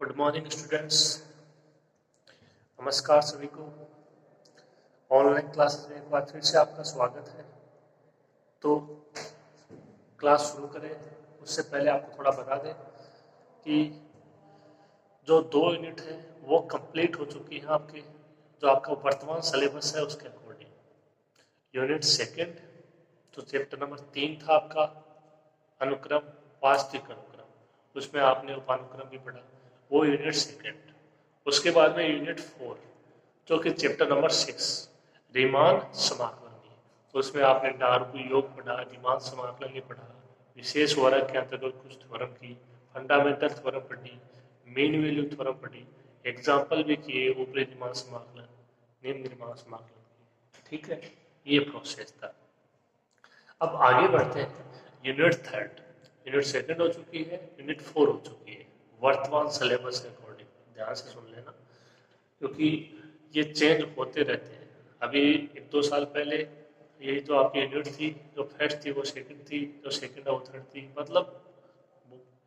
Good morning students. नमस्कार सभी को। ऑनलाइन क्लासेस में एक बार फिर से आपका स्वागत है। तो क्लास शुरू करें उससे पहले आपको थोड़ा बता दें कि जो 2 यूनिट है वो कंप्लीट हो चुकी है आपके, जो आपका वर्तमान सिलेबस है उसके अकॉर्डिंग। यूनिट सेकंड जो चैप्टर नंबर 3 था आपका अनुक्रम, वास्तविक अनुक्रम, उसमें आपने उपानुक्रम भी पढ़ा, वो यूनिट सेकंड। उसके बाद में यूनिट 4 जो कि चैप्टर नंबर 6 रीमान समाकलनी, तो उसमें आपने डार्बू योग पढ़ा, रीमान समाकलनी पढ़ा, विशेष वर्ग के अंतर्गत कुछ थ्योरम की, फंडामेंटल थ्योरम पढ़ी, मीन वैल्यू थ्योरम पढ़ी, एग्जाम्पल भी किए, ऊपरी रीमान समाकलन, निम्न रीमान समाकलन की। ठीक है, ये प्रोसेस था। अब आगे बढ़ते हैं। यूनिट थर्ड, यूनिट सेकंड हो चुकी है, यूनिट 4 हो चुकी है वर्तमान सिलेबस के अकॉर्डिंग। ध्यान से सुन लेना क्योंकि ये चेंज होते रहते हैं। अभी 1-2 साल पहले यही तो आपकी यूनिट थी, जो फर्स्ट थी वो सेकंड थी, जो सेकंड है वो थर्ड थी। मतलब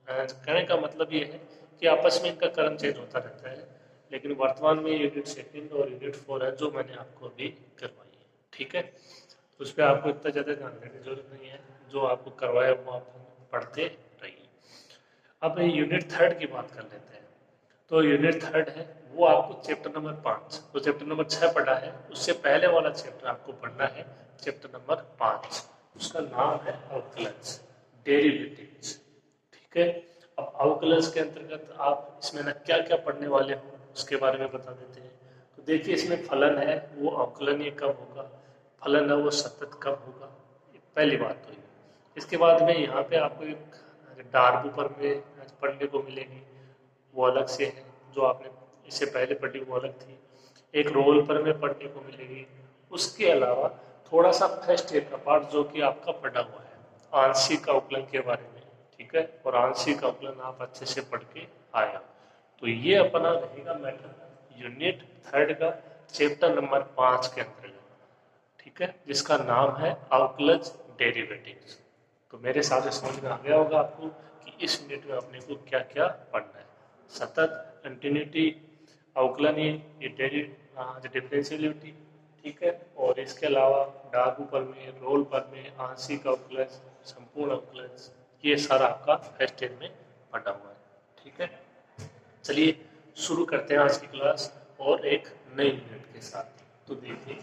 कहने का मतलब ये है कि आपस में इनका क्रम चेंज होता रहता है, लेकिन वर्तमान में यूनिट सेकंड और यूनिट 4 है जो मैंने आपको अभी करवाई है। ठीक है, तो उस पर आपको इतना ज़्यादा ध्यान देने की जरूरत नहीं है, जो आपको करवाया वो आप पढ़ते रहिए। अब यूनिट थर्ड की बात कर लेते हैं। तो यूनिट थर्ड है वो आपको चैप्टर नंबर 5, तो चैप्टर नंबर 6 पढ़ा है, उससे पहले वाला चैप्टर आपको पढ़ना है चैप्टर नंबर 5। उसका नाम है अवकलज, डेरिवेटिव्स। ठीक है, अब अवकलज के अंतर्गत आप इसमें ना क्या क्या पढ़ने वाले हो उसके बारे में बता देते हैं। तो देखिए, इसमें फलन है वो अवकलनीय कब होगा, फलन है वो सतत कब होगा, पहली बात तो ये। इसके बाद में यहाँ पे आपको एक डार्बू पर में पढ़ने को मिलेगी, वो अलग से है, जो आपने इससे पहले पढ़ी वो अलग थी। एक रोल पर में पढ़ने को मिलेगी। उसके अलावा थोड़ा सा फर्स्ट ईयर का पार्ट जो कि आपका पढ़ा हुआ है आंशिक अवकलन के बारे में। ठीक है, और आंशिक अवकलन आप अच्छे से पढ़ के आए। तो ये अपना रहेगा मैटर यूनिट थर्ड का चैप्टर नंबर 5 के अंतर्गत। ठीक है, जिसका नाम है अवकलज डेरिवेटिव्स। तो मेरे हिसाब से समझ में आ गया होगा आपको कि इस यूनिट में अपने को क्या क्या पढ़ना है। सतत, कंटिन्यूटी, अवकलनीय, डिफरेंशियलिटी। ठीक है, और इसके अलावा डार्बू पर में, रोल पर में, आंशिक अवकलज, संपूर्ण अवकलज, ये सारा आपका फर्स्ट ईयर में पढ़ा हुआ है। ठीक है, चलिए शुरू करते हैं आज की क्लास और एक नई यूनिट के साथ। तो देखिए,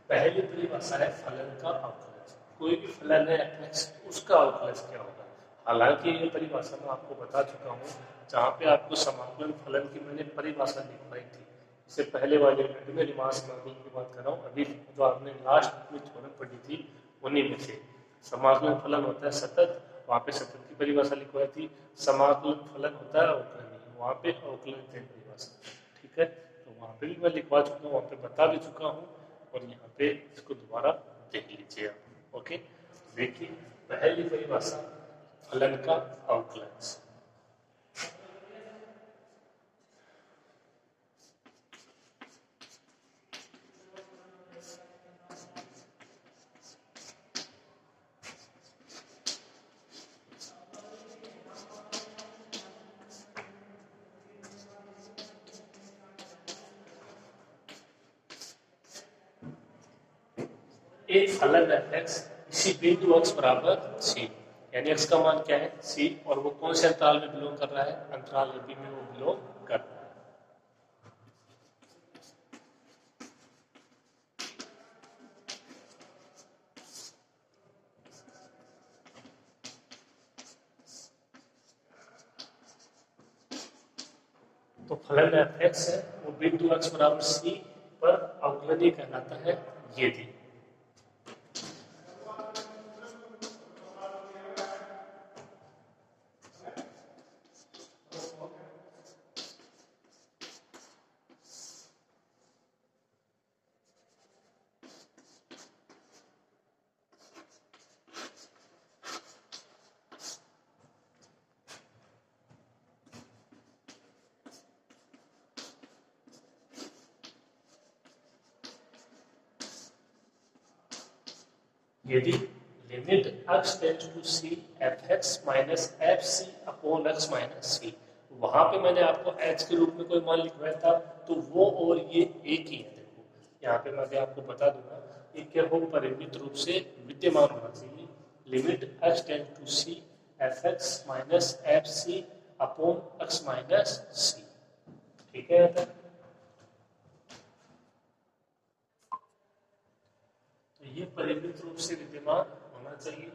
पहली परिभाषा है फलन का अवकलज। कोई भी फलन है fx, उसका अवकलज क्या होगा। हालांकि ये परिभाषा मैं आपको बता चुका हूँ, जहाँ पे आपको समाकलन फलन की मैंने परिभाषा लिखवाई थी। इससे पहले वाले यूनिट में रीमान समाकलन की बात कर रहा हूँ। अभी जो आपने लास्ट में थ्योरम पढ़ी थी उन्हीं में से समाकलन फलन होता है सतत, वहाँ पे सतत की परिभाषा लिखवाई थी। समाकलन फलन होता है अवकलनीय, वहाँ पे अवकलन की परिभाषा। ठीक है, तो वहाँ पे भी मैं लिखवा चुका हूँ, वहाँ पे बता भी चुका हूँ, और यहाँ पे इसको दोबारा देख लीजिए आप। ओके, देखिए पहली परिभाषा फलन का अवकलज। एक फलन f(x) इसी बिंदु x बराबर c, यानी x का मान क्या है c, और वो कौन से अंतराल में बिलोंग कर रहा है, अंतराल ab में वो बिलोंग कर रहा है। तो फलन f(x) है वो बिंदु x बराबर c पर अवकलनीय कहलाता है। ये थी यदि limit x tends to c f(x minus fc upon x minus c वहां पे मैंने आपको h के रूप में कोई मान लिखवाया था, तो वो और ये एक ही है। देखो यहाँ पे मैं भी आपको बता दूंगा, ये क्या हो, परिमित रूप से विद्यमान होना चाहिए। Limit x tend to c fx minus F C upon x minus C. ठीक है यहाँ तक? तो ये परिमित रूप से विद्यमान होना चाहिए।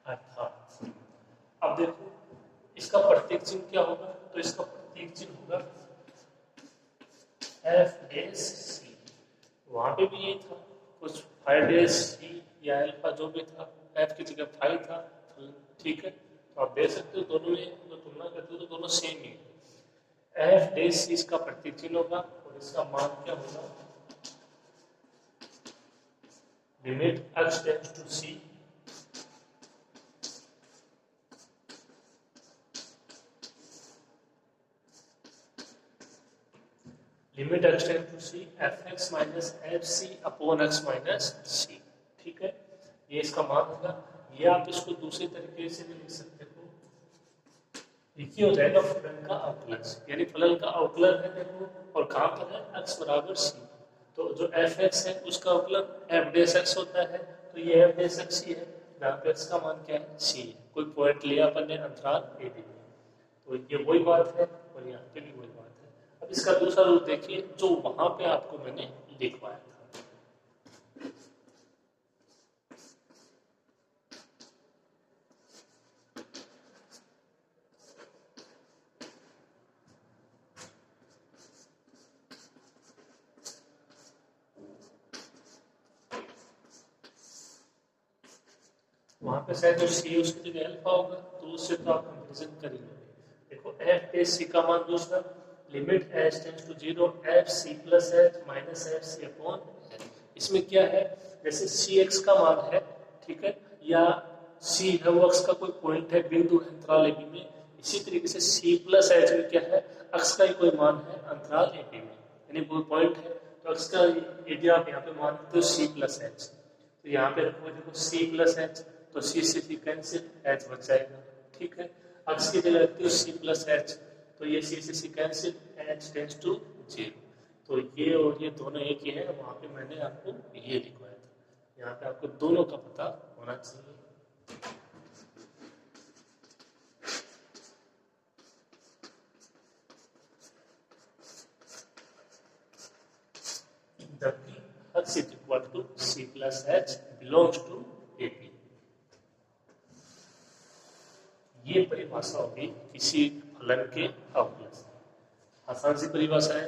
अर्थात अब देखो इसका प्रतीक चिन्ह क्या होगा, तो इसका प्रतीक चिन्ह होगा एफ डेस सी। वहां पे भी यही था, कुछ फाइव डेस सी या अल्फा जो भी था, एफ की जगह फाइव था। ठीक है, तो आप देख सकते हो दोनों में जो तुलना करते हो तो दोनों सेम ही है। एफ डेस सी इसका प्रतीक चिन्ह होगा और इसका मान क्या होगा, limit x tends to c limit x tends to c fx minus F C upon x minus C. ठीक है, ये इसका मान होगा। ये आप इसको दूसरे तरीके से भी लिख सकते हो, ये हो जाएगा फलन का अवकलन, यानी फलन का अवकलन है देखो, और कहाँ पर है, x बराबर c। तो जो fx है उसका अवकलन f डेस x होता है, तो ये f डेस x ही है, जहाँ पे x का मान क्या है, c है। कोई पॉइंट लिया अपन ने अंतराल a b में, तो ये वही बात है और यहाँ पे भी वही बात है। अब इसका दूसरा रूप देखिए जो वहां पे आपको मैंने लिखवाया था। वहां पे शायद जो सी उसकी जगह अल्फा होगा, तो उससे तो आप कंपेरिजन कर ही लोगे। देखो एफ ए सी का मान दूसरा, limit H tends to zero F C plus H minus F C upon H. इसमें क्या है, जैसे सी एक्स का मान है, ठीक है, या सी है वो एक्स का कोई पॉइंट है, बिंदु है अंतराल ए बी में, इसी तरीके से सी प्लस एच में क्या है, एक्स का ही कोई मान है अंतराल ए बी में, यानी कोई पॉइंट है, तो एक्स का यदि आप यहाँ पे मानते हो सी प्लस एच, तो यहाँ पे रखो देखो सी प्लस एच, तो सी से सी कैंसिल, एच बच जाएगा। ठीक है, एक्स की जगह रखते हो सी प्लस एच, तो ये सी से C cancel, H tends to zero. तो ये और ये दोनों एक ही है, वहां पे मैंने आपको ये लिखवाया था। यहाँ पे आपको दोनों का पता होना चाहिए। जबकि x is equal to C plus H belongs to A P. ये परिभाषा होगी किसी फलन के अवकलन। आसान सी परिभाषा है,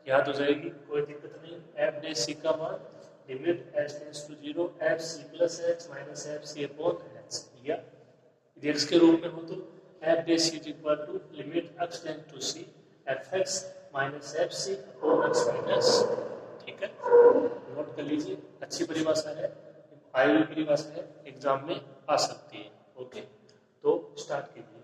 याद हो जाएगी, कोई दिक्कत नहीं। एफ डे सी का मान limit H tends to zero F C plus H minus F C upon H, या यदि एक्स के रूप में हो तो F day C is equal to limit X tends to C F X minus F C upon X minus. ठीक है, note कर लीजिए, अच्छी परिभाषा है, आई हुई परिभाषा है, एग्जाम में आ सकती है। ओके, तो स्टार्ट कीजिए।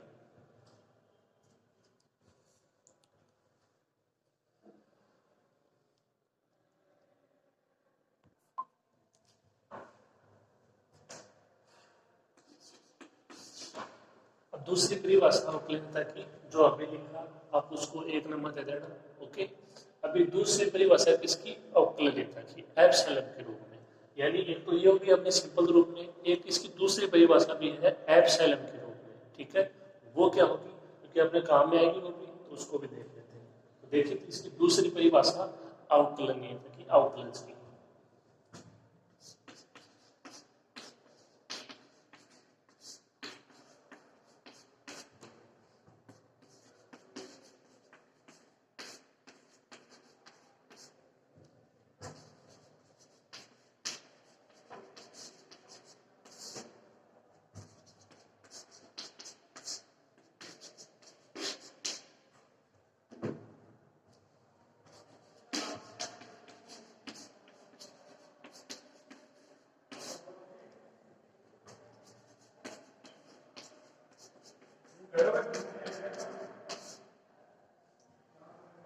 अब दूसरी परिभाषा अवकलनीयता की जो अभी लिखा, आप उसको एक नंबर दे देना। ओके, अभी दूसरी परिभाषा किसकी, अवकलनीयता की, एप्सिलॉन के रूप में। यानी एक तो ये होगी अपने सिंपल रूप में, एक इसकी दूसरी परिभाषा भी है एप्सिलॉन के रूप में। ठीक है, वो क्या होगी, क्योंकि अपने काम में आएगी वो भी, तो उसको भी देख लेते हैं। तो देखिए इसकी दूसरी परिभाषा अवकलनीयता की, अवकलन की।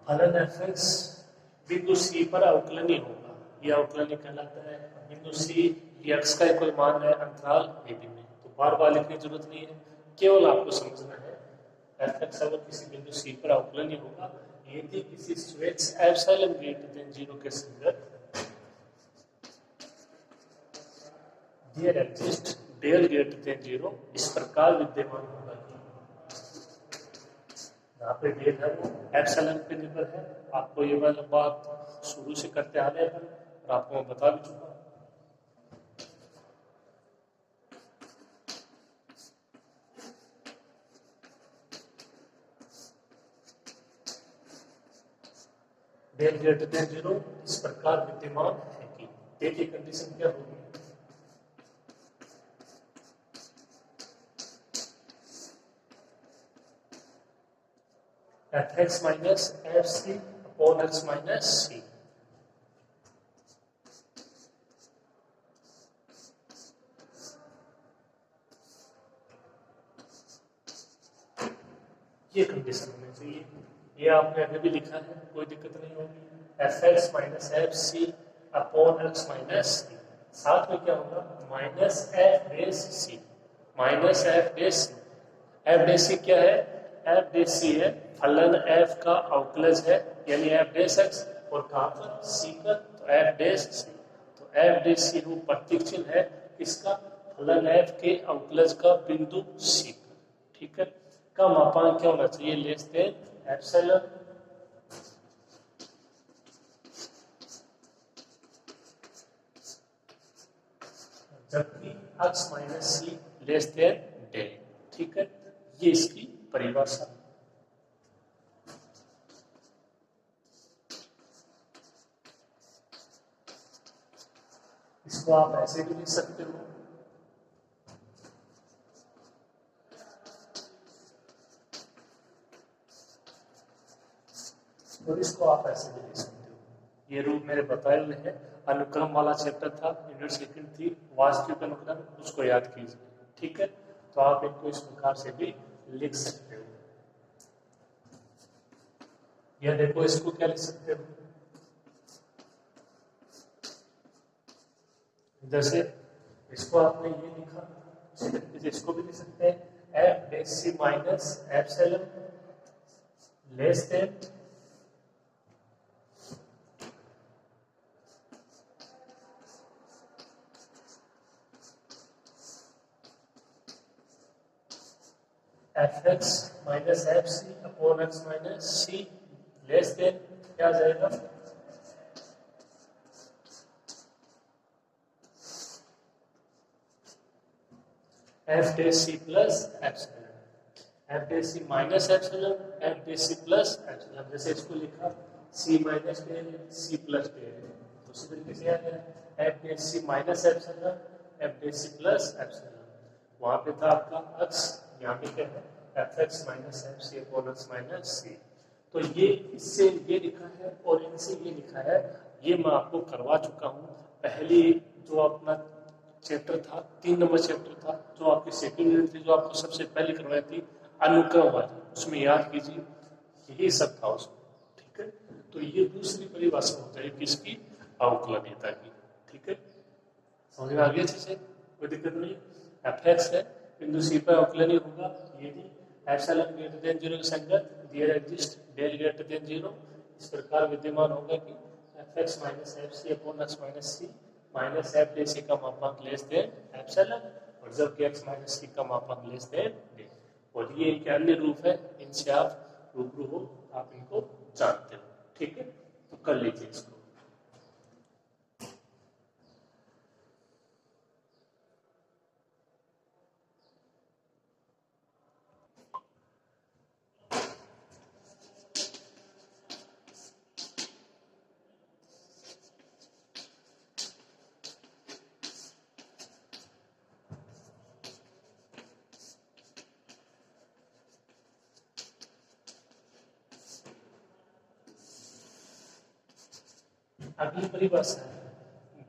फलन एफ एक्स बिंदु सी पर अवकलनीय होगा, यह अवकलनीय कहलाता है। बिंदु सी एक्स का कोई मान है अंतराल ए बी में, तो बार बार लिखने की जरूरत नहीं है, केवल आपको समझना है एफ एक्स अगर किसी बिंदु सी पर अवकलनीय होगा यदि किसी स्वेच्छ एप्सिलॉन ग्रेटर देन 0 के संगत there exist del greater than 0 इस प्रकार विद्यमान होगा कि यहाँ पे डेल है वो एप्सिलॉन पे निर्भर है। आपको ये वाला बात शुरू से करते आ रहे हैं और आपको मैं बता भी चुका। डेल ग्रेटर देन 0 इस प्रकार विद्यमान है कि देखिए कंडीशन क्या होगी, F X minus F C upon X minus C. ये कंडीशन होनी चाहिए, ये आपने अभी भी लिखा है, कोई दिक्कत नहीं होगी। F X minus F C upon X minus C, साथ में क्या होगा minus F base C, minus F base C. F base C क्या है, एफ बेस सी है फलन एफ का अवकलज है, यानी एफ बेस एक्स, और कहाँ पर सी पर, तो एफ बेस सी। तो एफ बेस सी वो प्रतीक चिन्ह है इसका फलन एफ के अवकलज का बिंदु सी पर, ठीक है। का मापांक क्या होना चाहिए, लेस देन एप्सिलॉन जबकि x minus C less then del, ठीक है। ये इसकी परिभाषा। इसको आप ऐसे भी लिख सकते हो, और इसको आप ऐसे भी लिख सकते हो। ये रूप मेरे बताए हुए हैं, अनुक्रम वाला चैप्टर था, यूनिट सेकंड थी वास्तविक अनुक्रम, उसको याद कीजिए, ठीक है। तो आप इनको इस प्रकार से भी लिख सकते हो। यह देखो इसको क्या लिख सकते हो, जैसे इसको आपने ये लिखा उसी तरीके से इसको भी लिख सकते हैं, F base C minus epsilon less than F X minus F C upon X minus C less than क्या आ जाएगा, F day C plus epsilon, F day C minus epsilon, F day C plus epsilon. जैसे इसको लिखा C minus del C plus del, तो उसी तरीके से आ गया F day C minus epsilon F day C plus epsilon. वहां पे था आपका एक्स, यहाँ पे क्या है F X minus F C upon X minus C. तो ये इससे ये लिखा है और इनसे ये लिखा है, ये मैं आपको करवा चुका हूँ। पहली जो अपना चैप्टर था 3 नंबर चैप्टर था, जो आपकी सेकंड यूनिट थी, जो आपको सबसे पहले करवाई थी अनुक्रम वाली, उसमें याद कीजिए यही सब था उसमें, ठीक है। तो ये दूसरी परिभाषा होता है किसकी, अवकलनीयता की, ठीक है। समझ में आ गया अच्छे से, कोई दिक्कत नहीं। एफ एक्स है बिंदु सी पर अवकलनीय होगा यदि एप्सिलॉन ग्रेटर देन 0 के संगत there exist del greater than 0 इस प्रकार विद्यमान होगा कि F X minus F C upon X minus C minus F day C का मापांक लेस देन एप्सिलॉन, और जबकि एक्स माइनस सी का मापांक लेस देन डे। और ये इनके अन्य रूप है, इनसे आप रूबरू हो, आप इनको जानते हो, ठीक है। तो कर लीजिए इसको। अगली परिभाषा है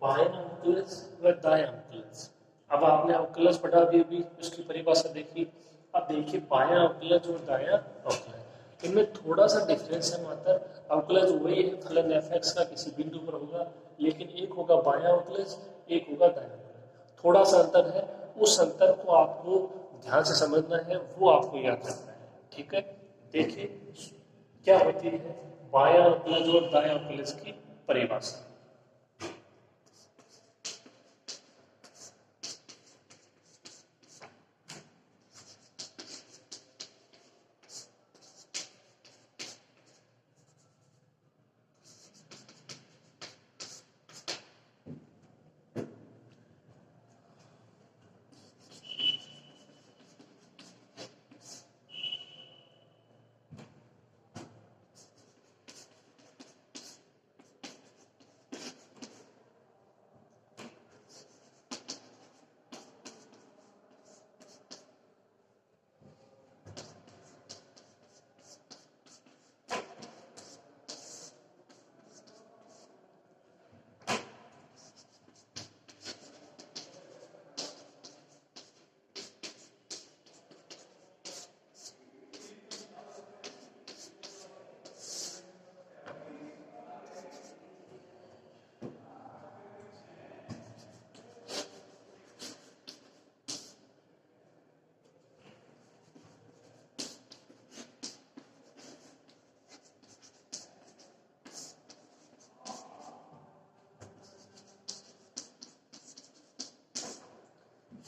बाएं अवकलज व दाएं अवकलज। अब आपने अवकलज पढ़ा भी उसकी परिभाषा देखी। अब देखिए बायां अवकलज और दायां अवकलज, इनमें थोड़ा सा डिफरेंस है मात्र। अवकलज वही है, फलन एफ एक्स का किसी बिंदु पर होगा, लेकिन एक होगा बायां अवकलज, एक होगा दायां अवकलज। थोड़ा सा अंतर है, उस अंतर को आपको ध्यान से समझना है, वो आपको याद रखना है। ठीक है, देखिए क्या होती है बायां अवकलज और दायां अवकलज की परिभाषा।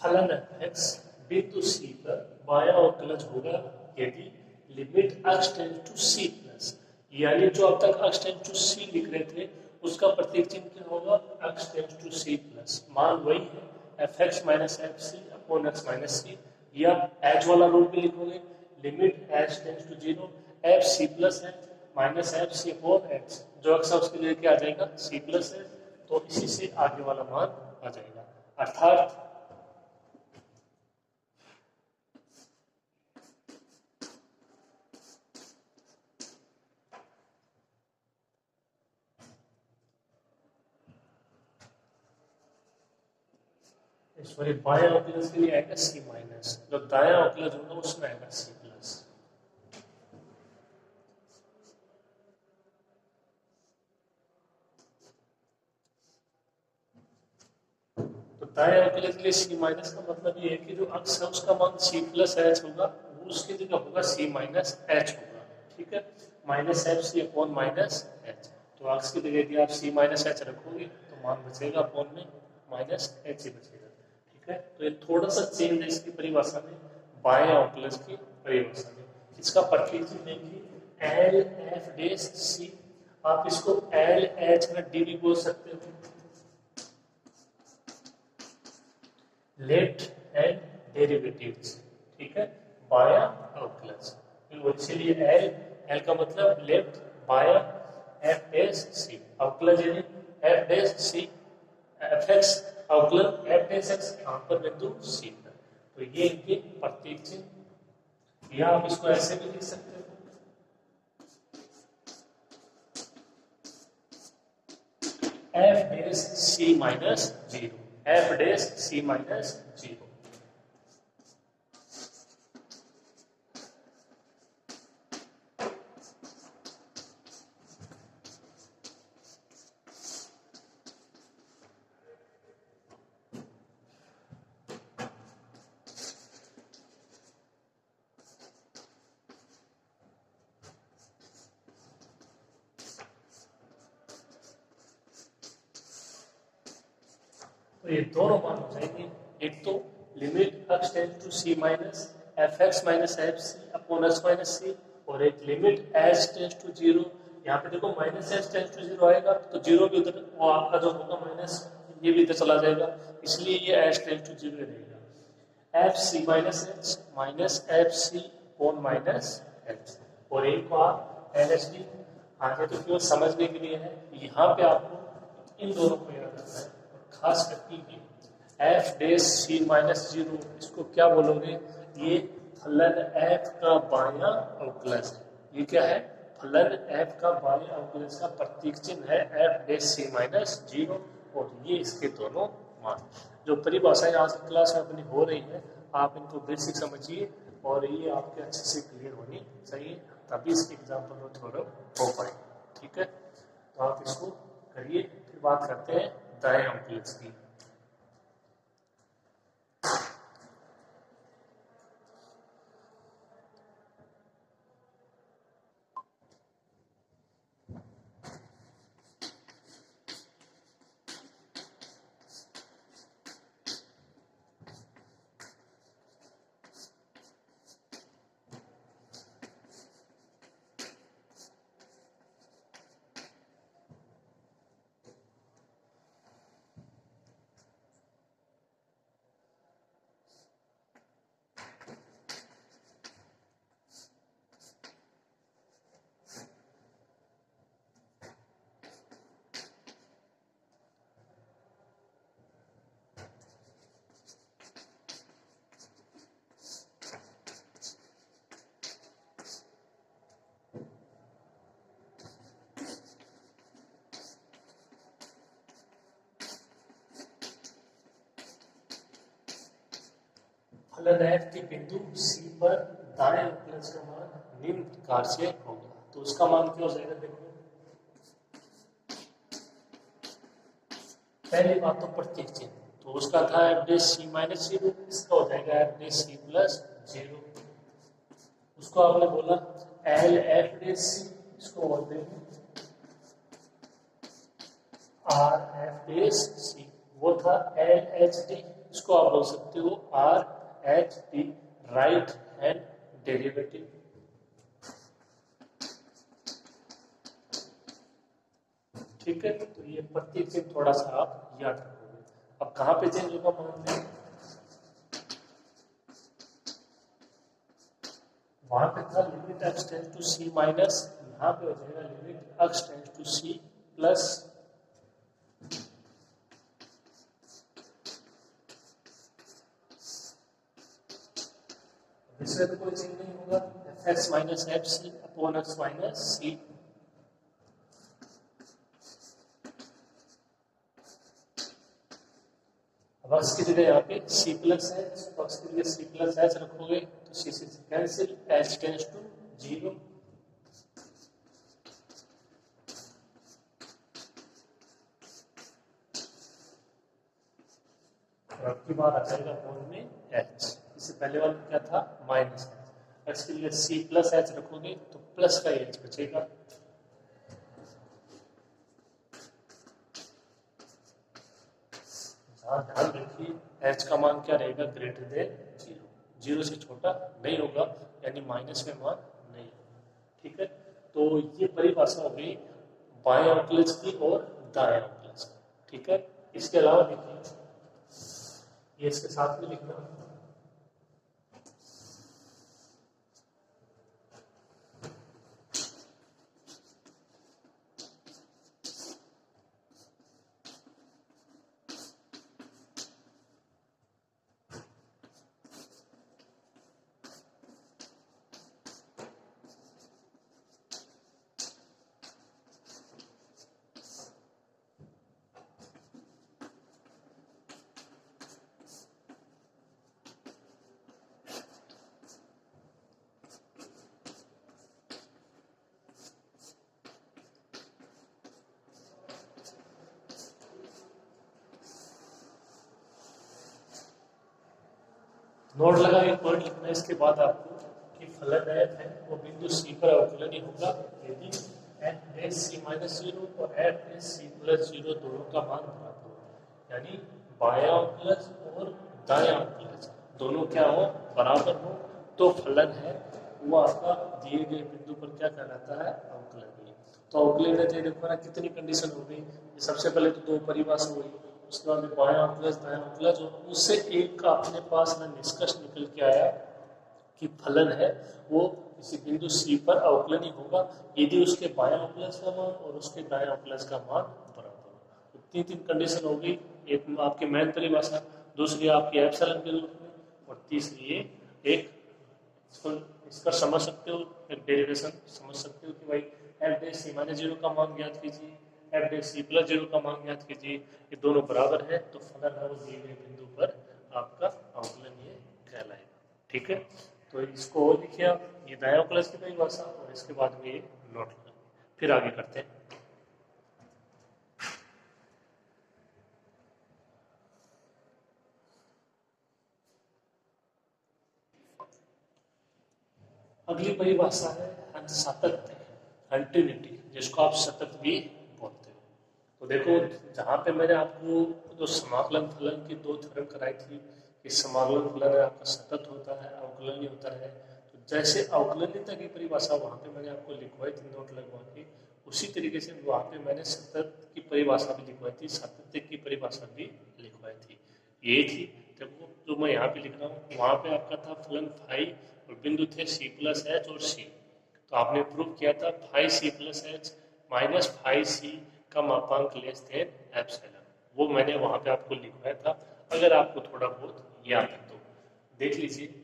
फलन x बिंदु c पर बायां अवकलज होगा यदि limit x tends to c plus, यानी जो अब तक x टेंड्स टू c लिख रहे थे उसका प्रतीक चिन्ह क्या होगा, x tends to c plus. मान वही है fx minus F C upon X minus C, या h वाला रूप भी लिखोगे, limit h tends to 0 F C plus है minus F C upon X, जो x है उसके लिए क्या आ जाएगा c प्लस है, तो इसी से आगे वाला मान आ जाएगा। अर्थात सॉरी बायां अवकलज के लिए आएगा सी माइनस, जो दायां अवकलज होगा उसमें आएगा सी प्लस। तो दायां अवकलज के लिए सी माइनस का मतलब ये है कि जो अक्स है उसका मान सी प्लस एच होगा, वो उसकी जगह होगा सी माइनस एच होगा। ठीक है, minus F C upon minus H, तो अक्स की जगह यदि आप सी माइनस एच रखोगे तो मान बचेगा अपॉन में माइनस एच ही बचेगा। तो ये थोड़ा सा चेंज है इसकी परिभाषा में, बाएं अवकलज की परिभाषा में। इसका प्रतीक चिन्ह देखिए एल एफ डैश सी, आप इसको एल एच में डी भी बोल सकते हो, लेफ्ट हैंड डेरिवेटिव्स। ठीक है, बायां अवकलज, इसीलिए एल, एल का मतलब लेफ्ट, बायां, एफ डैश सी अवकलज यानी एफ डैश सी, एफ एक्स अवकलन एफ डैश एक्स यहाँ पर बिंदु सी पर, तो ये इनके प्रतीक चिन्ह, या आप इसको ऐसे भी लिख सकते हो F dash C minus 0, F dash C minus 0। तो ये दोनों मान हो जाएंगे, एक तो limit x tends to c minus F X minus F C upon X minus C, और एक लिमिट h टेंड्स टू 0, यहाँ पे देखो माइनस h टेंड्स टू 0 आएगा तो 0 भी उधर, वो आपका जो होगा माइनस ये भी इधर चला जाएगा, इसलिए ये h टेंड्स टू 0 रहेगा F C minus H minus F C upon minus H, और एक को आप एल एच डी आगे तो केवल समझने के लिए है, यहाँ पे आपको इन दोनों को याद रखना है, खास करके एफ डैश सी माइनस 0, इसको क्या बोलोगे, ये फलन एफ का बायां अवकलज है। ये क्या है, फलन एफ का बायां अवकलज का प्रतीक चिन्ह है एफ डैश सी माइनस 0, और ये इसके दोनों मान। जो परिभाषाएं आज की क्लास में अपनी हो रही है, आप इनको बेसिक समझिए और ये आपके अच्छे से क्लियर होनी चाहिए, तभी इसके एग्जाम्पल और थ्योरम हो पाए। ठीक है, तो आप इसको करिए, फिर बात करते हैं दाएं ऑक्यूलेंस की। फलन f के बिंदु C पर दाएं ऑक्यूलेंस का मान निम्न प्रकार से होगा। तो उसका मान क्या हो जाएगा, देखो पहली बात तो प्रत्येक चिन्ह, तो उसका था F day C minus zero, इसका हो जाएगा F day C plus zero. उसको आपने बोला एल एफ डे सी, इसको बोलते हैं आर एफ डे सी, वो था एल एच डी, इसको आप बोल सकते हो R H D, right hand derivative. ठीक है, तो ये प्रत्येक चिन्ह थोड़ा सा आप याद रखोगे। अब कहाँ पे चेंज होगा मान लें, वहां पे था limit X tends to C minus, यहाँ पे हो जाएगा limit X tends to C plus. इसमें तो कोई चेंज नहीं होगा, F X minus F C upon X minus C. अब एक्स की जगह यहाँ पे सी प्लस है, तो एक्स की जगह सी प्लस एच रखोगे तो सी से cancel, H tends to zero. और अब की बार आ जाएगा अपॉन में एच, इससे पहले वाला क्या था माइनस एच, एक्स के लिए सी प्लस एच रखोगे तो प्लस का एच बचेगा। ध्यान रखिए एच का मान क्या रहेगा, ग्रेटर देन जीरो, जीरो से छोटा नहीं होगा, यानी माइनस में मान नहीं होगा। ठीक है, तो ये परिभाषा हो गई बाएं ऑक्यूलेंस की और दाएं ऑक्यूलेंस की। ठीक है, इसके अलावा देखिए ये इसके साथ में लिखना, नोट लगा एक पॉइंट लिखना है इसके बाद आपको कि फलन एफ है वो बिंदु सी पर अवकलनीय होगा यदि F dash C minus zero और F dash C plus zero दोनों का मान बराबर हो, यानी बायां ऑक्यूलेंस और दायां ऑक्यूलेंस दोनों क्या हो, बराबर हो, तो फलन है वो आपका दिए गए बिंदु पर क्या कहलाता है, अवकलनीय। तो अवकलनीय देखो ना कितनी कंडीशन हो गई, सबसे पहले तो दो परिभाषा हुई, उसके बाद बायां ऑक्यूलेंस दायां ऑक्यूलेंस, और उससे एक का अपने पास में निष्कर्ष निकल के आया कि फलन है वो किसी बिंदु सी पर अवकलनीय होगा यदि उसके बायां ऑक्यूलेंस का मान और उसके दायां ऑक्यूलेंस का मान बराबर हो। तो तीन तीन कंडीशन हो गई, एक आपकी मेन परिभाषा, दूसरी आपकी एप्सिलॉन के रूप में, और तीसरी एक इसका समझ सकते हो, एक डेरिवेशन समझ सकते हो कि भाई F dash C minus zero का मान ज्ञात कीजिए, F dash C plus zero का मान ज्ञात कीजिए, ये दोनों बराबर है तो फलन है वो दिए गए बिंदु पर आपका अवकलनीय कहलाएगा। ठीक है, तो इसको और लिखिए आप, ये दाया प्लस की परिभाषा और इसके बाद में ये नोट लगाइए। फिर आगे करते हैं। अगली परिभाषा है सातत्य, कंटिन्यूटी, जिसको आप सतत भी बोलते हो। तो देखो, जहाँ पे मैंने आपको जो समाकलन फलन की दो थ्योरम कराई थी कि समाकलन फलन है आपका सतत होता है, अवकलनीय होता है। तो जैसे अवकलनीयता की परिभाषा वहाँ पे मैंने आपको लिखवाई थी नोट लगवा के, उसी तरीके से वहाँ पे मैंने सतत की परिभाषा भी लिखवाई थी, सातत्य की परिभाषा भी लिखवाई थी। ये थी देखो, जो मैं यहाँ पे लिख रहा हूँ, वहाँ पे आपका था फलन फाई और बिंदु थे सी प्लस एच और सी। तो आपने प्रूव किया था phi C plus H minus phi C का मापांक लेस देन एप्सिलॉन। वो मैंने वहाँ पे आपको लिखवाया था, अगर आपको थोड़ा बहुत याद है तो देख लीजिए।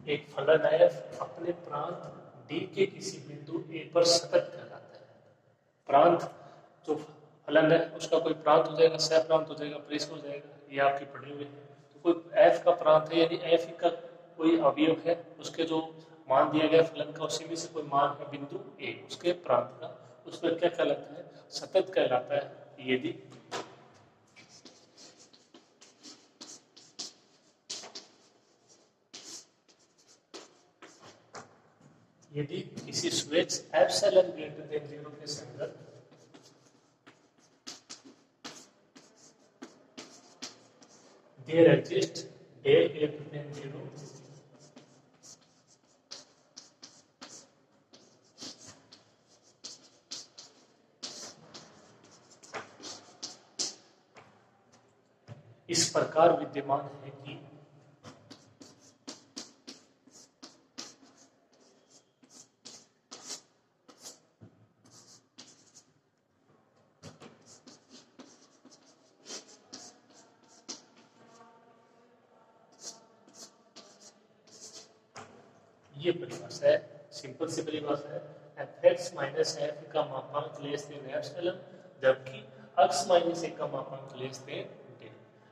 एक फलन एफ अपने प्रांत डी के किसी बिंदु ए पर सतत कहलाता है। प्रांत जो फलन है उसका कोई प्रांत हो जाएगा, सह प्रांत हो जाएगा, परिसर हो जाएगा, ये आपके पढ़े हुए हैं। तो कोई एफ का प्रांत है, यानी एफ का कोई अवयव है, उसके जो मान दिया गया फलन का उसी में से कोई मान है बिंदु ए, उसके प्रांत का, उस पर क्या कहलाता है? सतत कहलाता है। यदि किसी स्विच एप्सिलॉन ग्रेटर देन 0 के संदर्भ there exist del greater than 0 इस प्रकार विद्यमान है कि ये परिभाषा है, सिंपल सी परिभाषा है, एफ एक्स माइनस एफ का मापांक लेस देन एप्सिलॉन, जबकि एक्स माइनस ए का मापांक लेस देन डेल।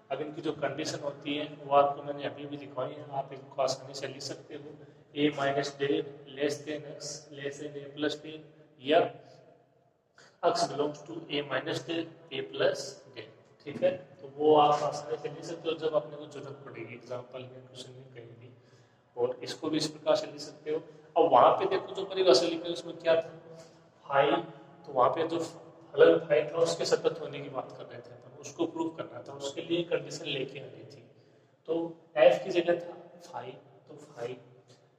अब इनकी जो कंडीशन होती है वो आपको मैंने अभी भी दिखाई है, आप इनको आसानी से लिख सकते हो। A minus del less than X less than A plus del, या X belongs to A minus del A plus del. ठीक है, तो वो आप आसानी से लिख सकते हो जब अपने को जरूरत पड़ेगी एग्जाम्पल में, क्वेश्चन में, कहीं भी। और इसको भी इस प्रकार से लिख सकते हो। अब वहां पे देखो जो परिभाषा लिखी है उसमें क्या था, फाई, तो वहां पे जो फलन फाई था उसके सतत होने की बात कर रहे थे अपन, उसको प्रूव करना था, उसके लिए कंडीशन लेके आनी थी। तो एफ की जगह था फाई, तो फाई,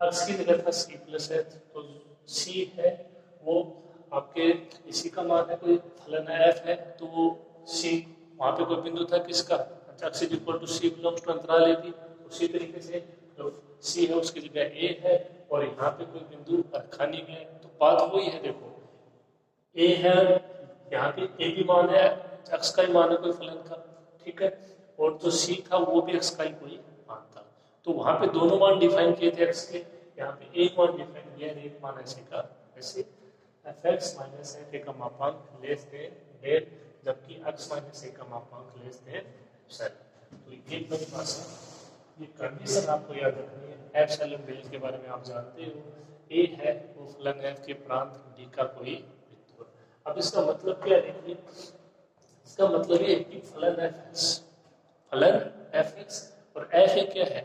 एक्स की जगह था सी प्लस एच, तो सी है वो आपके इसी का मान है, कोई फलन एफ है तो वो सी, वहां पे कोई बिंदु था किसका, x is equal to c belongs to अंतराल ए बी। उसी तरीके से जो सी है उसकी जगह ए है और यहाँ पे कोई बिंदु रखा नहीं गया, तो बात वही है। देखो ए है, यहाँ पे ए भी मान है, एक्स का ही मान है कोई फलन का, ठीक है, और जो सी था वो भी एक्स का ही कोई मान था। तो वहां पे दोनों मान डिफाइन किए थे एक्स के, यहाँ पे एक मान डिफाइन किया है, एक मान ऐसे का ऐसे। F X minus F A का मापांक लेस देन डेल, जबकि एक्स माइनस ए का मापांक लेस देन एप्सिलॉन। तो ये परिभाषा, ये कंडीशन आपको याद रखनी है। एप्सिलॉन डेल के बारे में आप जानते हो, ए है वो फलन एफ के प्रांत डी का कोई बिंदु। अब इसका मतलब क्या है, देखिए इसका मतलब ये है कि फलन एफ एक्स और एफ ए क्या है,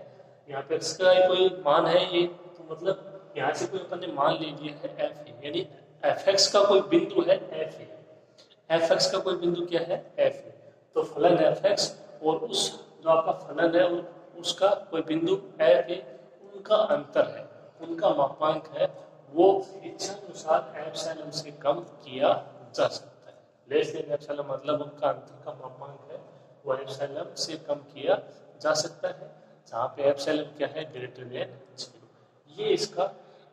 यहाँ पे एक्स का कोई मान है ये, तो मतलब यहाँ से कोई अपन ने मान ले लिया है एफ ए, यानी एफ एक्स का कोई बिंदु है एफ ए, एफ एक्स का कोई बिंदु क्या है एफ ए। तो फलन एफ एक्स और उस जो आपका फलन है उसका कोई बिंदु एफ ए, उनका अंतर है, उनका मापांक है, वो इच्छा अनुसार एप्सिलॉन से कम किया जा सकता है। लेस देन एप्सिलॉन मतलब उनका अंतर का मापांक है वो एप्सिलॉन से कम किया जा सकता है, जहाँ पे एप्सिलॉन क्या है, ग्रेटर देन 0। ये इसका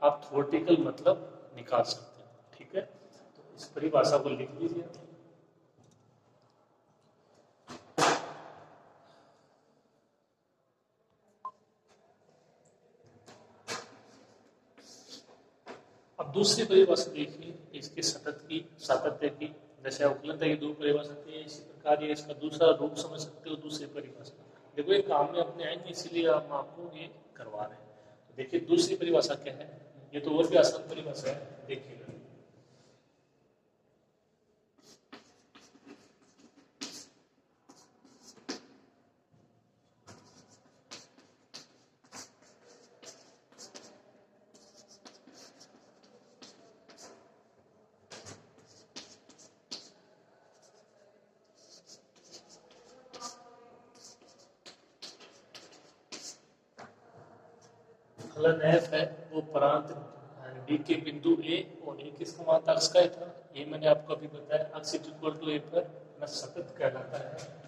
आप थ्योरेटिकल मतलब निकाल सकते हैं। ठीक है, तो इस परिभाषा को लिख लीजिए। अब दूसरी परिभाषा देखिए इसके सातत्य की, जैसे अवकलनता की दो परिभाषा थी, इसी प्रकार ये इसका दूसरा रूप समझ सकते हो, दूसरी परिभाषा। देखो ये काम में अपने आएंगे, इसीलिए हम आपको ये करवा रहे हैं। तो देखिए दूसरी परिभाषा क्या है, ये तो और भी आसान परिभाषा है, देखिएगा। फलन f है वो प्रांत d के बिंदु a और a किसका मान था, अक्ष का ही था। ये मैंने आपको अभी बताया, अक्ष इक्वल टू a पर ना सतत कहलाता है।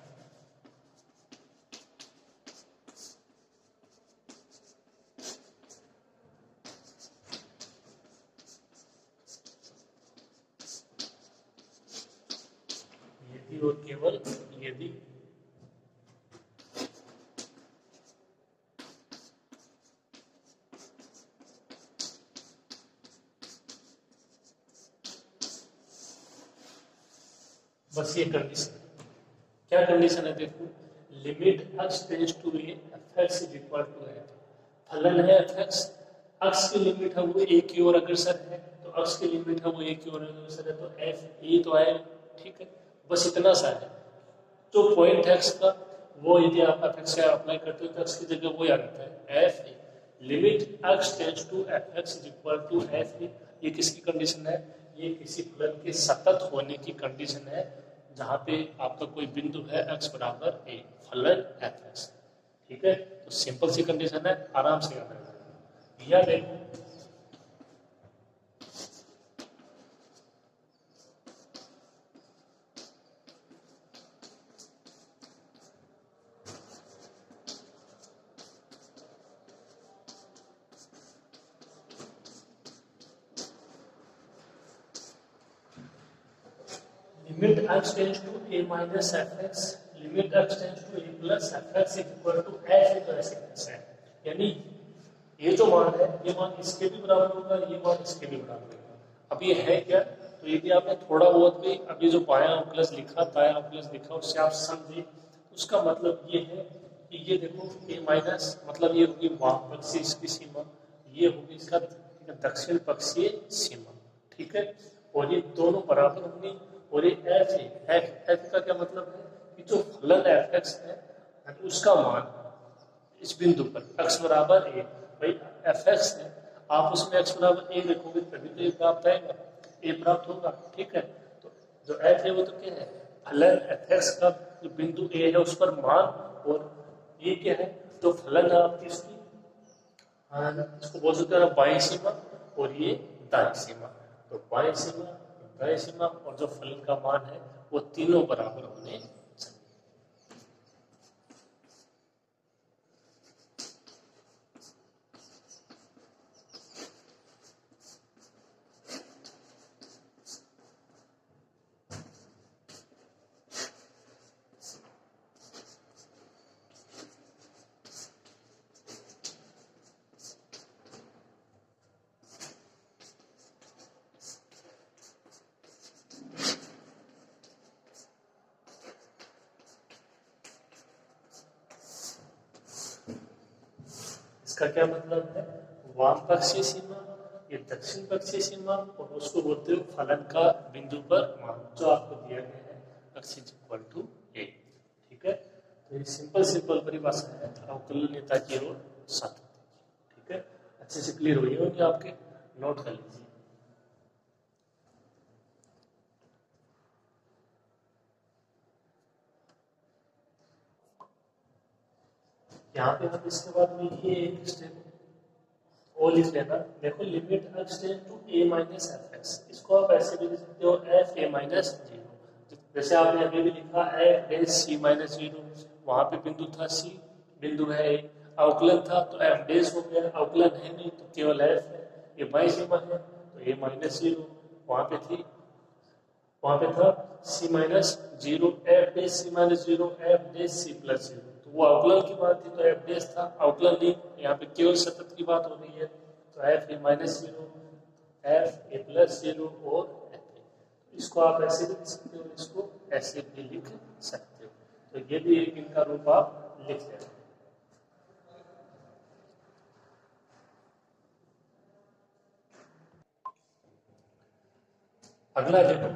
यदि और केवल यदि बस ये कंडीशन। क्या कंडीशन है, देखो limit x tends to a fx is equal to a। फलन है fx, x की लिमिट है वो a की ओर अग्रसर है, तो x की लिमिट है वो a की ओर अग्रसर है, तो f a तो आए। ठीक है, बस इतना सा है। तो पॉइंट x का वो यदि आप fx से अप्लाई करते हो तो x की जगह वो आ जाता है f a। Limit x tends to fx is equal to f a। ये किसकी कंडीशन है, ये किसी फलन के सतत होने की कंडीशन है, जहां पे आपका कोई बिंदु है x बराबर a, फलन fx। ठीक है, तो सिंपल सी कंडीशन है, आराम से याद रखना। यह देखो limit x tends to a minus fx, limit x tends to a plus fx equal to f, तो ऐसे कैसे है, यानी ये जो मान है ये मान इसके भी बराबर होगा, ये मान इसके भी बराबर होगा। अब ये है क्या, तो यदि आपने थोड़ा बहुत भी अभी जो बायां प्लस लिखा दायां प्लस लिखा उससे आप समझे, उसका मतलब ये है कि ये देखो a माइनस मतलब ये होगी वाम पक्षीय इसकी सीमा, ये होगी इसका दक्षिण पक्षीय सीमा। ठीक है, और ये दोनों बराबर होंगे, और ये f है, f का क्या मतलब है कि जो फलन fx है उसका मान इस बिंदु पर x बराबर a, भाई fx है, आप उसमें x बराबर a रखोगे तभी तो ये प्राप्त आएगा, a प्राप्त होगा। ठीक है, तो जो f है वो तो क्या है, फलन fx का जो बिंदु a है उस पर मान, और ये क्या है, तो फलन आपकी इसकी इसको बोल सकते हैं बाईं सीमा और ये दाईं सीमा। तो बाईं सीमा दाईं सीमा और जो फलन का मान है वो तीनों बराबर होने चाहिए। इसका क्या मतलब है, वाम पक्षीय सीमा, ये दक्षिण पक्षीय सीमा, और उसको बोलते हो फलन का बिंदु पर मान जो आपको दिया गया है x इक्वल टू a। ठीक है, तो ये सिंपल परिभाषा है अवकलनीयता की ओर सातत्य। ठीक है, अच्छे से क्लियर हुई होगी आपके, नोट कर लीजिए। यहाँ पे हम इसके बाद में ये एक स्टेप और लिख लेना, देखो limit x tend to a minus fx, इसको आप ऐसे भी लिख सकते हो f a माइनस 0। जैसे आपने अभी भी लिखा F dash C minus zero, वहां पे बिंदु था सी, बिंदु है ए, अवकलन था तो एफ डैश हो गया, अवकलन है नहीं तो केवल एफ है, ये बाई सीमा है तो ए माइनस जीरो, वहां पे थी, वहां पे था C minus zero F dash C minus zero F dash C plus zero, तो वो अवकलन की बात थी तो एफ डैश था, अवकलन नहीं, यहाँ पे केवल सतत की बात हो रही है तो F A minus zero F A plus zero और एफ ए, इसको आप ऐसे भी लिख सकते हो, इसको ऐसे भी लिख सकते हो, तो ये भी एक इनका रूप आप लिख लेना। अगला देखो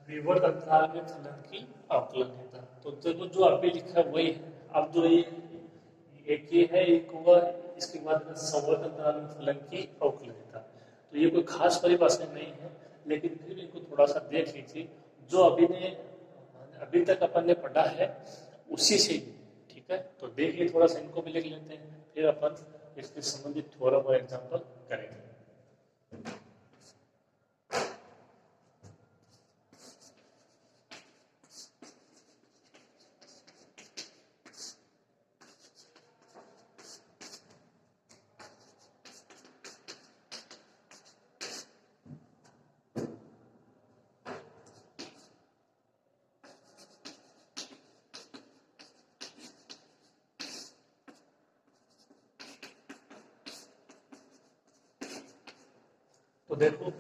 विवर्त अंतराल में फलन की अवकलन होता है, तो देखो जो अभी लिखा है वही है, अब जो ये एक ये है एक होगा, इसके बाद संवर्त अंतराल में फलन की अवकलन होता है, तो ये कोई खास परिभाषा नहीं है, लेकिन फिर इनको थोड़ा सा देख लीजिए, जो अभी तक अपन ने पढ़ा है उसी से, ठीक है, तो देखिए थोड़ा सा इनको भी लिख लेते हैं, फिर अपन इसके संबंधित थ्योरम और एग्जाम्पल करेंगे। तो देखो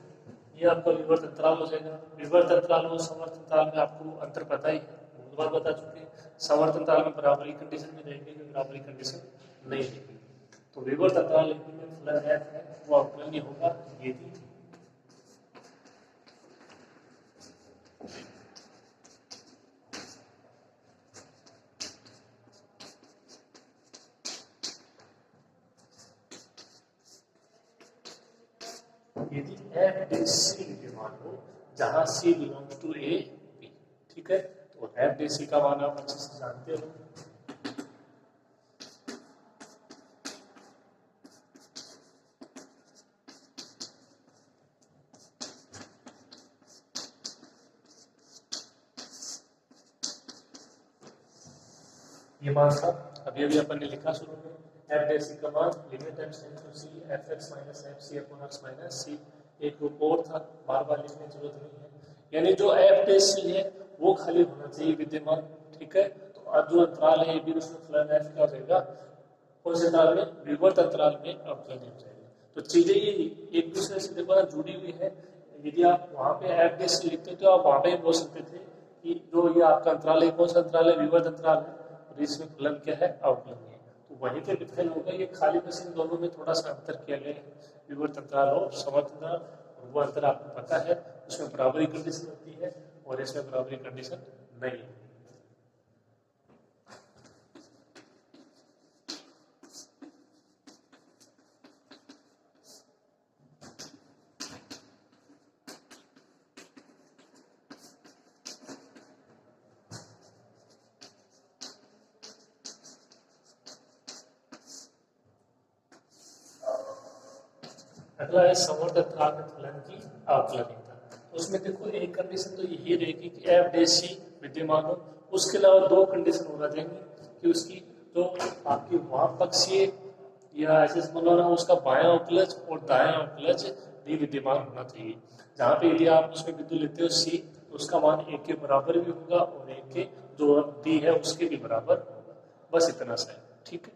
ये आपका विवर्त अंतराल हो जाएगा, विवर्त अंतराल और संवर्त अंतराल में आपको अंतर पता ही है, बहुत बार बता चुके हैं, संवर्त अंतराल में बराबरी कंडीशन में रहेगी, बराबरी कंडीशन नहीं रहेगी, तो विवर्त अंतराल में फलन एफ है वो अवकलनीय होगा, ये भी यदि एफ डैश सी विद्यमान हो जहां सी बिलोंग्स टू ए बी, ठीक है, तो एफ डैश सी का मान आप अच्छे से जानते हो, ये मान था अभी अभी अपन ने लिखा शुरू में, एफ डैश सी का मान limit X tends to C F X minus F C upon X minus C, एक रूप और था, बार बार लिखने की जरूरत नहीं है, यानी जो एफ डैश सी है वो खाली होना चाहिए विद्यमान, ठीक है, तो अब जो अंतराल है भी उसमें फलन एफ क्या हो जाएगा, कौन से अंतराल में, विवर्त अंतराल में अवकलनीय हो जाएगा, तो चीजें ये एक दूसरे से देखो ना जुड़ी हुई है, यदि आप वहां पे एफ डैश सी लिखते तो आप वहां पे बोल सकते थे कि जो ये आपका अंतराल है कौन सा अंतराल है, विवर्त अंतराल है, और इसमें फलन क्या है, अवकलनीय है, तो वहीं पे डिफाइन होगा, ये खाली बस इन दोनों में थोड़ा सा अंतर किया गया है, विवर्त अंतराल और संवर्त अंतराल, और वो अंतर आपको पता है, उसमें बराबरी कंडीशन होती है और इसमें बराबरी कंडीशन नहीं है। अगला है संवर्त अंतराल में फलन की अवकलनीयता, तो उसमें देखो एक कंडीशन तो यही रहेगी कि एफ डैश सी विद्यमान हो, उसके अलावा दो कंडीशन होना चाहिए कि उसकी जो आपकी वाम पक्षीय या ऐसे बोलो ना उसका बायां उपलज और दायां उपलज भी विद्यमान होना चाहिए, जहाँ पे यदि आप उसमें बिंदु लेते हो सी तो उसका मान एक के बराबर भी होगा और एक के जो डी है उसके भी बराबर होगा, बस इतना सा है, ठीक है।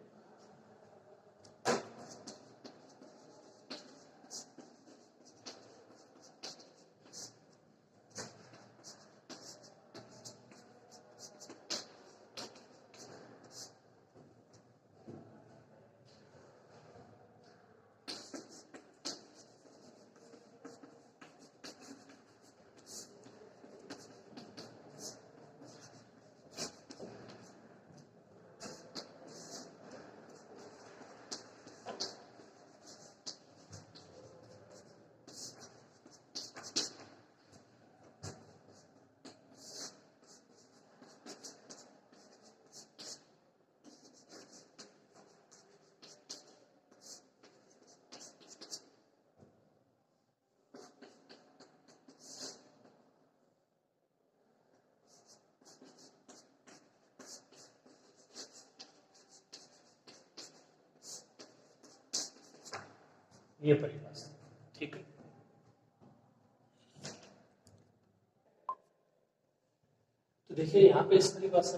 ये परिभाषा, ठीक है। तो देखिए यहाँ पे इस परिभाषा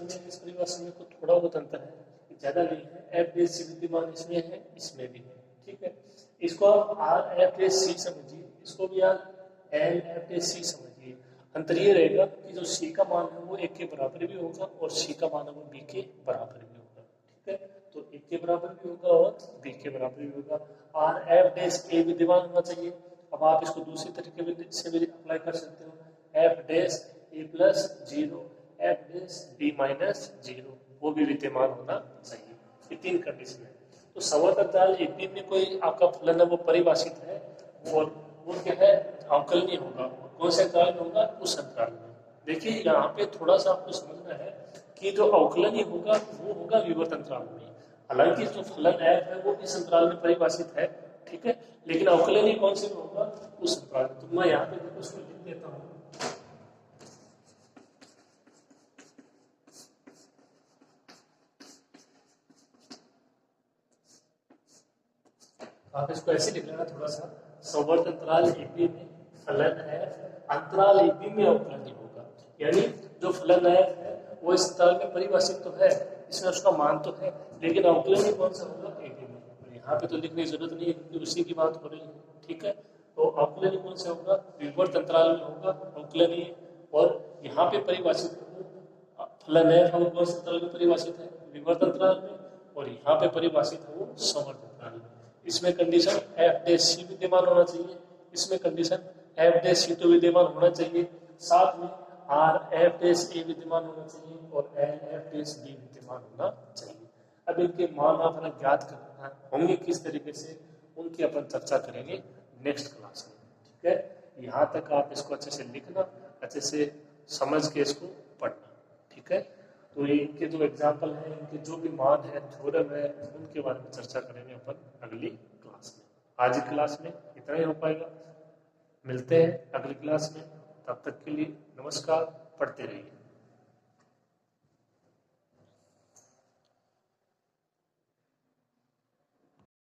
में कुछ थोड़ा बहुत अंतर है, ज्यादा नहीं है। एफ डे सी विद्यमान इसमें है, इसमें भी है, ठीक है। इसको आप आर एफ डे सी समझिए, इसको भी आप एल एफ डे सी समझिए। अंतर ये रहेगा कि जो सी का मान है वो एक के बराबर भी होगा और सी का मान है वो बी के बराबर भी होगा, ठीक है। तो एक के बराबर भी होगा और बी के बराबर भी होगा। आर एफ डैश ए विद्यमान होना चाहिए। अब आप इसको दूसरी तरीके से भी अप्लाई कर सकते हो। F dash A plus zero, F dash B minus zero, वो भी विद्यमान होना चाहिए। ये तीन कंडीशन है। तो संवर्त अंतराल एक भी में कोई आपका फलन है वो परिभाषित है, और वो क्या है, अवकलनीय होगा। कौन से अंतराल में होगा? उस अंतराल में। देखिए यहाँ पे थोड़ा सा आपको समझना है कि जो अवकलनीय होगा वो होगा विवर्त अंतराल में। हालांकि जो फलन f है वो इस अंतराल में परिभाषित है, ठीक है, लेकिन अवकलनीय कौन से में होगा? उस अंतराल में। तो मैं यहाँ पे देखो इसको लिख देता हूँ। आप इसको ऐसे लिख लेना थोड़ा सा, संवर्त अंतराल ए बी में फलन है, अंतराल ए बी में अवकलनीय होगा। यानी जो फलन है वो इस अंतराल में परिभाषित तो है, इसमें उसका मान तो है, लेकिन अवकलनीय कौन सा होगा? ए बी में। यहाँ पे तो लिखने की जरूरत नहीं है क्योंकि उसी की बात हो रही है, ठीक है। तो अवकलनीय कौन सा होगा? विवर्त अंतराल में होगा अवकलनीय। और यहाँ पे परिभाषित फलन है वो कौन से अंतराल में परिभाषित है? विवर्त अंतराल में। और यहाँ पे परिभाषित है वो संवर्त अंतराल में। इसमें कंडीशन एफ डैश सी विद्यमान होना चाहिए, इसमें कंडीशन एफ डैश सी तो विद्यमान होना चाहिए, साथ में आर एफ डैश ए विद्यमान होना चाहिए और एल एफ डैश बी विद्यमान होना चाहिए। अब इनके मान आप ज्ञात करना होंगे किस तरीके से, उनकी अपन चर्चा करेंगे नेक्स्ट क्लास में, ठीक है। यहाँ तक आप इसको अच्छे से लिखना, अच्छे से समझ के इसको पढ़ना, ठीक है। तो ये इनके जो एग्जाम्पल हैं, इनके जो भी मान है, थ्योरम है, उनके बारे में चर्चा करेंगे अपन अगली क्लास में। आज की क्लास में इतना ही हो पाएगा, मिलते हैं अगली क्लास में। तब तक के लिए नमस्कार, पढ़ते रहिए।